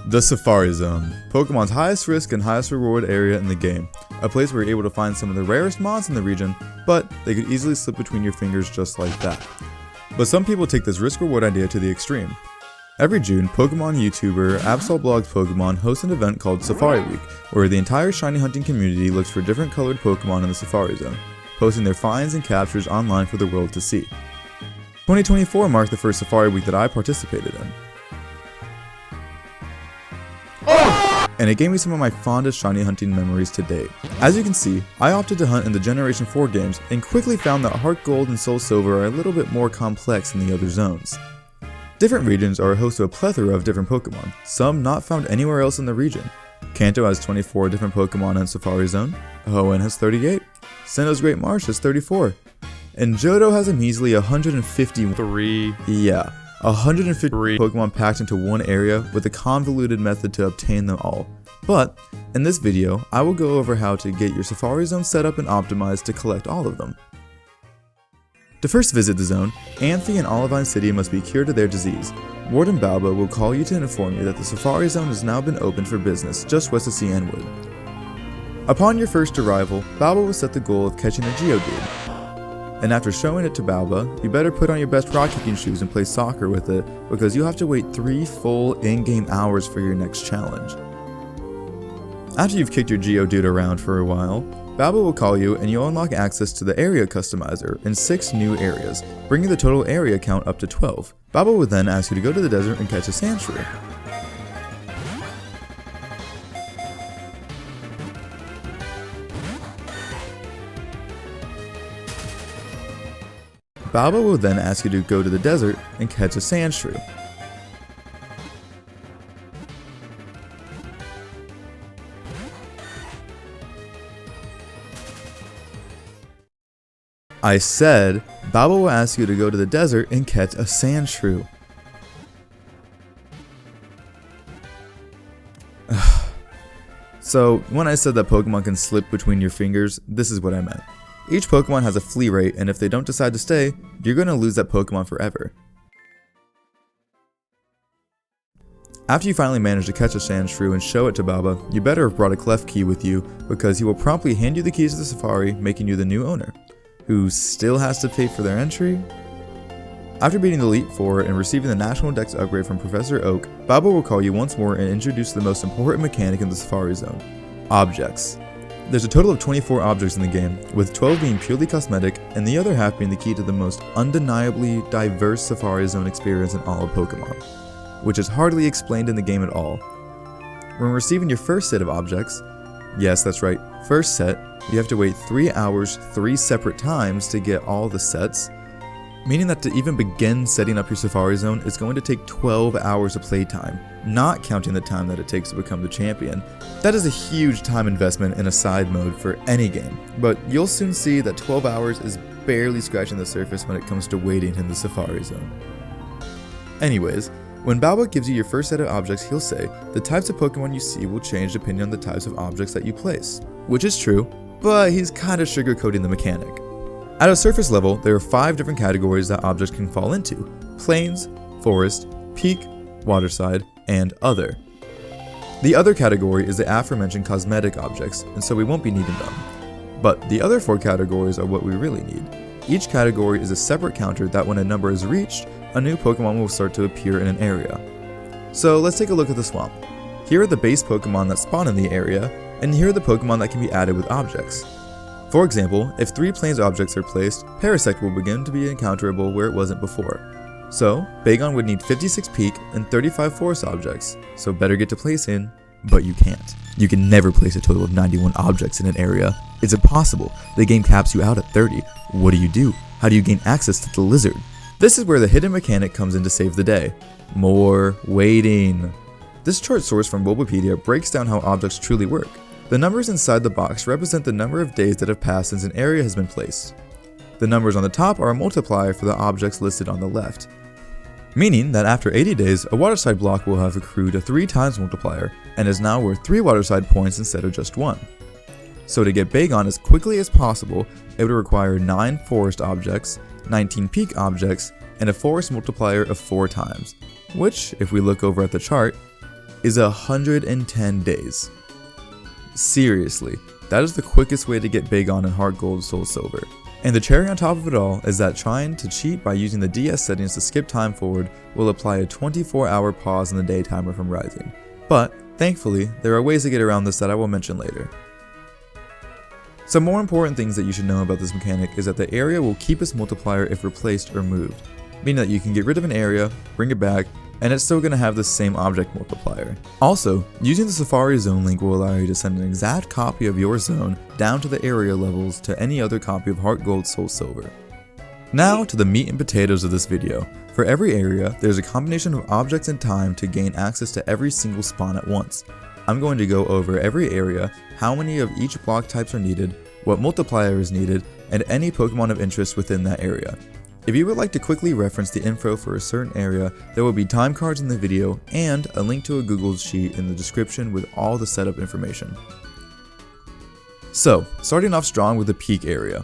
The Safari Zone, Pokemon's highest risk and highest reward area in the game. A place where you're able to find some of the rarest mons in the region, but they could easily slip between your fingers just like that. But some people take this risk reward idea to the extreme. Every June, Pokemon YouTuber AbsolBlogs Pokemon hosts an event called Safari Week, where the entire shiny hunting community looks for different colored Pokemon in the Safari Zone, posting their finds and captures online for the world to see. 2024 marked the first Safari Week that I participated in. And it gave me some of my fondest shiny hunting memories to date. As you can see, I opted to hunt in the Generation 4 games and quickly found that Heartgold and Soulsilver are a little bit more complex than the other zones. Different regions are a host to a plethora of different Pokemon, some not found anywhere else in the region. Kanto has 24 different Pokemon in Safari Zone, Hoenn has 38, Sinnoh's Great Marsh has 34, and Johto has a measly 153 Pokemon packed into one area with a convoluted method to obtain them all. But, in this video, I will go over how to get your Safari Zone set up and optimized to collect all of them. To first visit the zone, Anthe and Olivine City must be cured of their disease. Warden Balba will call you to inform you that the Safari Zone has now been opened for business just west of Cianwood. Upon your first arrival, Balba will set the goal of catching a Geodude. And after showing it to Balba, you better put on your best rock kicking shoes and play soccer with it, because you'll have to wait 3 full in-game hours for your next challenge. After you've kicked your Geodude around for a while, Balba will call you and you'll unlock access to the area customizer in 6 new areas, bringing the total area count up to 12. Balba will then ask you to go to the desert and catch a Sandshrew. Balba will then ask you to go to the desert and catch a Sandshrew. I said, Balba will ask you to go to the desert and catch a Sandshrew. So, when I said that Pokemon can slip between your fingers, this is what I meant. Each Pokemon has a flee rate, and if they don't decide to stay, you're going to lose that Pokemon forever. After you finally manage to catch a Sandshrew and show it to Balba, you better have brought a Clef Key with you, because he will promptly hand you the keys to the Safari, making you the new owner. Who still has to pay for their entry? After beating the Elite Four and receiving the National Dex upgrade from Professor Oak, Balba will call you once more and introduce the most important mechanic in the Safari Zone: objects. There's a total of 24 objects in the game, with 12 being purely cosmetic and the other half being the key to the most undeniably diverse Safari Zone experience in all of Pokemon, which is hardly explained in the game at all. When receiving your first set of objects, yes, that's right, first set, you have to wait 3 hours 3 separate times to get all the sets, meaning that to even begin setting up your Safari Zone is going to take 12 hours of playtime, not counting the time that it takes to become the champion. That is a huge time investment in a side mode for any game, but you'll soon see that 12 hours is barely scratching the surface when it comes to waiting in the Safari Zone. Anyways, when Balba gives you your first set of objects, he'll say, the types of Pokemon you see will change depending on the types of objects that you place. Which is true, but he's kinda sugarcoating the mechanic. At a surface level, there are 5 different categories that objects can fall into: plains, forest, peak, waterside, and other. The other category is the aforementioned cosmetic objects, and so we won't be needing them. But the other 4 categories are what we really need. Each category is a separate counter that when a number is reached, a new Pokemon will start to appear in an area. So let's take a look at the swamp. Here are the base Pokemon that spawn in the area, and here are the Pokemon that can be added with objects. For example, if 3 plains objects are placed, Parasect will begin to be encounterable where it wasn't before. So, Bagon would need 56 peak and 35 forest objects, so better get to placing, but you can't. You can never place a total of 91 objects in an area. It's impossible. The game caps you out at 30. What do? How do you gain access to the lizard? This is where the hidden mechanic comes in to save the day. More waiting. This chart source from Bulbapedia breaks down how objects truly work. The numbers inside the box represent the number of days that have passed since an area has been placed. The numbers on the top are a multiplier for the objects listed on the left, meaning that after 80 days, a waterside block will have accrued a 3 times multiplier and is now worth 3 waterside points instead of just 1. So to get Bagon as quickly as possible, it would require 9 forest objects, 19 peak objects, and a forest multiplier of 4 times, which, if we look over at the chart, is 110 days. Seriously, that is the quickest way to get big on in Heartgold Soulsilver. And the cherry on top of it all is that trying to cheat by using the DS settings to skip time forward will apply a 24-hour pause in the day timer from rising. But, thankfully, there are ways to get around this that I will mention later. Some more important things that you should know about this mechanic is that the area will keep its multiplier if replaced or moved, meaning that you can get rid of an area, bring it back, and it's still going to have the same object multiplier. Also, using the Safari Zone link will allow you to send an exact copy of your zone down to the area levels to any other copy of Heartgold Soulsilver. Now to the meat and potatoes of this video. For every area, there's a combination of objects and time to gain access to every single spawn at once. I'm going to go over every area, how many of each block types are needed, what multiplier is needed, and any Pokemon of interest within that area. If you would like to quickly reference the info for a certain area, there will be time cards in the video and a link to a Google sheet in the description with all the setup information. So, starting off strong with the Peak area.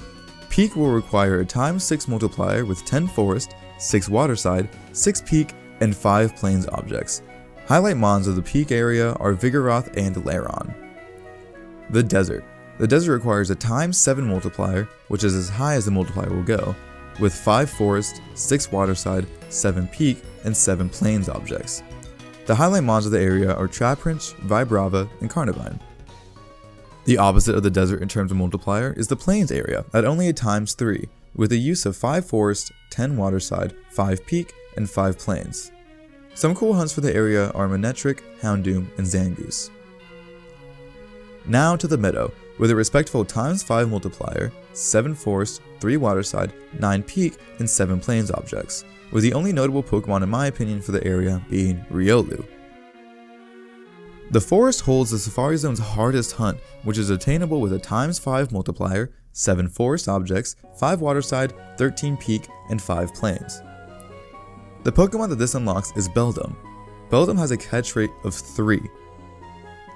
Peak will require a ×6 multiplier with 10 Forest, 6 Waterside, 6 Peak, and 5 Plains objects. Highlight mons of the Peak area are Vigoroth and Lairon. The Desert. The Desert requires a ×7 multiplier, which is as high as the multiplier will go, with 5 Forest, 6 Waterside, 7 Peak, and 7 Plains objects. The highlight mons of the area are Trapinch, Vibrava, and Carnivine. The opposite of the Desert in terms of multiplier is the Plains area at only a ×3, with a use of 5 Forest, 10 Waterside, 5 Peak, and 5 Plains. Some cool hunts for the area are Manectric, Houndoom, and Zangoose. Now to the Meadow, with a respectful ×5 multiplier, 7 Forest, 3 Waterside, 9 Peak, and 7 Plains objects, with the only notable Pokemon in my opinion for the area being Riolu. The Forest holds the Safari Zone's hardest hunt, which is attainable with a ×5 multiplier, 7 Forest objects, 5 Waterside, 13 Peak, and 5 Plains. The Pokemon that this unlocks is Beldum. Beldum has a catch rate of 3,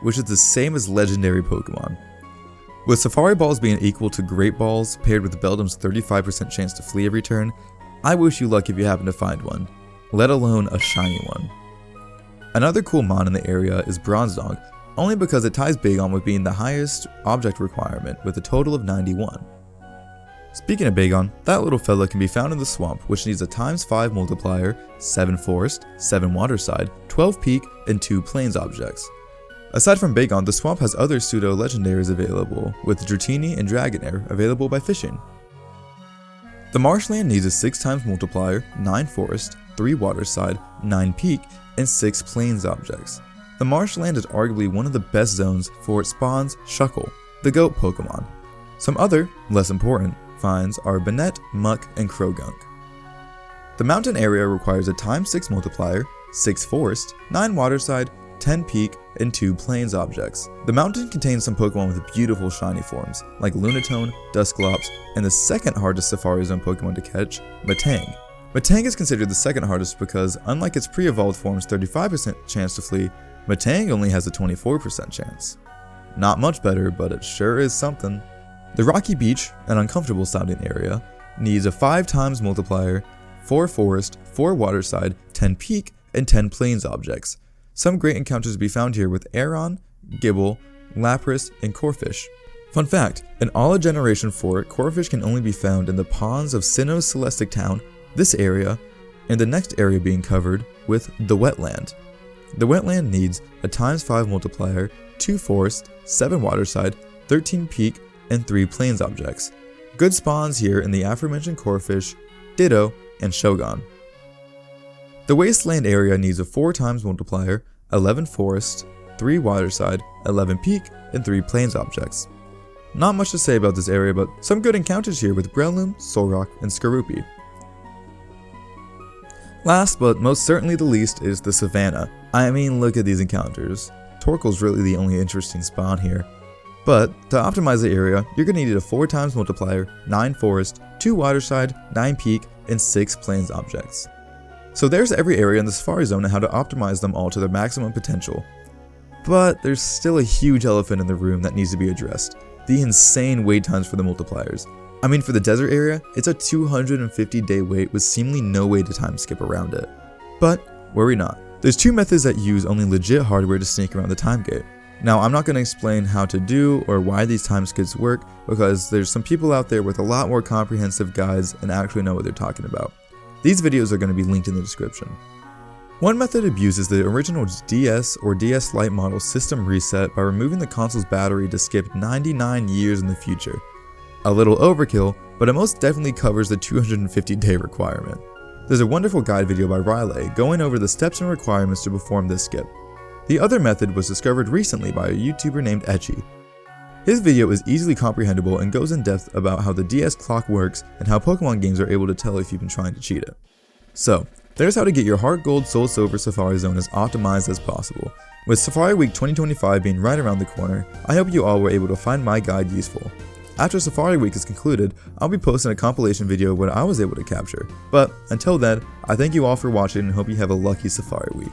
which is the same as legendary Pokemon. With Safari Balls being equal to Great Balls paired with Beldum's 35% chance to flee every turn, I wish you luck if you happen to find one, let alone a shiny one. Another cool mon in the area is Bronzong, only because it ties Bagon with being the highest object requirement with a total of 91. Speaking of Bagon, that little fella can be found in the swamp, which needs a ×5 multiplier, 7 Forest, 7 Waterside, 12 Peak, and 2 Plains objects. Aside from Bagon, the swamp has other pseudo-legendaries available, with Dratini and Dragonair available by fishing. The Marshland needs a 6x multiplier, 9 Forest, 3 Waterside, 9 Peak, and 6 Plains objects. The Marshland is arguably one of the best zones for it spawns Shuckle, the goat Pokemon. Some other, less important, finds are Banette, Muck, and Krogunk. The mountain area requires a ×6 multiplier, 6 Forest, 9 Waterside, 10 Peak, and 2 Plains objects. The mountain contains some Pokemon with beautiful shiny forms, like Lunatone, Dusclops, and the second hardest Safari Zone Pokemon to catch, Metang. Metang is considered the second hardest because, unlike its pre-evolved form's 35% chance to flee, Metang only has a 24% chance. Not much better, but it sure is something. The Rocky Beach, an uncomfortable sounding area, needs a 5x multiplier, 4 Forest, 4 Waterside, 10 Peak, and 10 Plains objects. Some great encounters to be found here with Aeron, Gibble, Lapras, and Corphish. Fun fact, in all of Generation 4, Corphish can only be found in the ponds of Sinnoh's Celestic Town, this area, and the next area being covered with the Wetland. The Wetland needs a ×5 multiplier, 2 Forest, 7 Waterside, 13 Peak, and 3 Plains objects. Good spawns here in the aforementioned Corphish, Ditto, and Shogun. The Wasteland area needs a 4x multiplier, 11 Forest, 3 Waterside, 11 Peak, and 3 Plains objects. Not much to say about this area, but some good encounters here with Breloom, Solrock, and Skorupi. Last but most certainly the least is the Savannah. I mean, look at these encounters. Torkoal's really the only interesting spawn here. But to optimize the area, you're going to need a 4x multiplier, 9 Forest, 2 Waterside, 9 Peak, and 6 Plains objects. So there's every area in the Safari Zone and how to optimize them all to their maximum potential. But there's still a huge elephant in the room that needs to be addressed: the insane wait times for the multipliers. I mean, for the desert area, it's a 250-day wait with seemingly no way to time skip around it. But worry not, There's two methods that use only legit hardware to sneak around the time gate. Now, I'm not going to explain how to do or why these time skips work, because there's some people out there with a lot more comprehensive guides and actually know what they're talking about. These videos are going to be linked in the description. One method abuses the original DS or DS Lite model system reset by removing the console's battery to skip 99 years in the future. A little overkill, but it most definitely covers the 250-day requirement. There's a wonderful guide video by Riley going over the steps and requirements to perform this skip. The other method was discovered recently by a YouTuber named Etchy. His video is easily comprehensible and goes in depth about how the DS clock works and how Pokemon games are able to tell if you've been trying to cheat it. So, there's how to get your Heartgold Soulsilver Safari Zone as optimized as possible. With Safari Week 2025 being right around the corner, I hope you all were able to find my guide useful. After Safari Week is concluded, I'll be posting a compilation video of what I was able to capture. But until then, I thank you all for watching and hope you have a lucky Safari Week.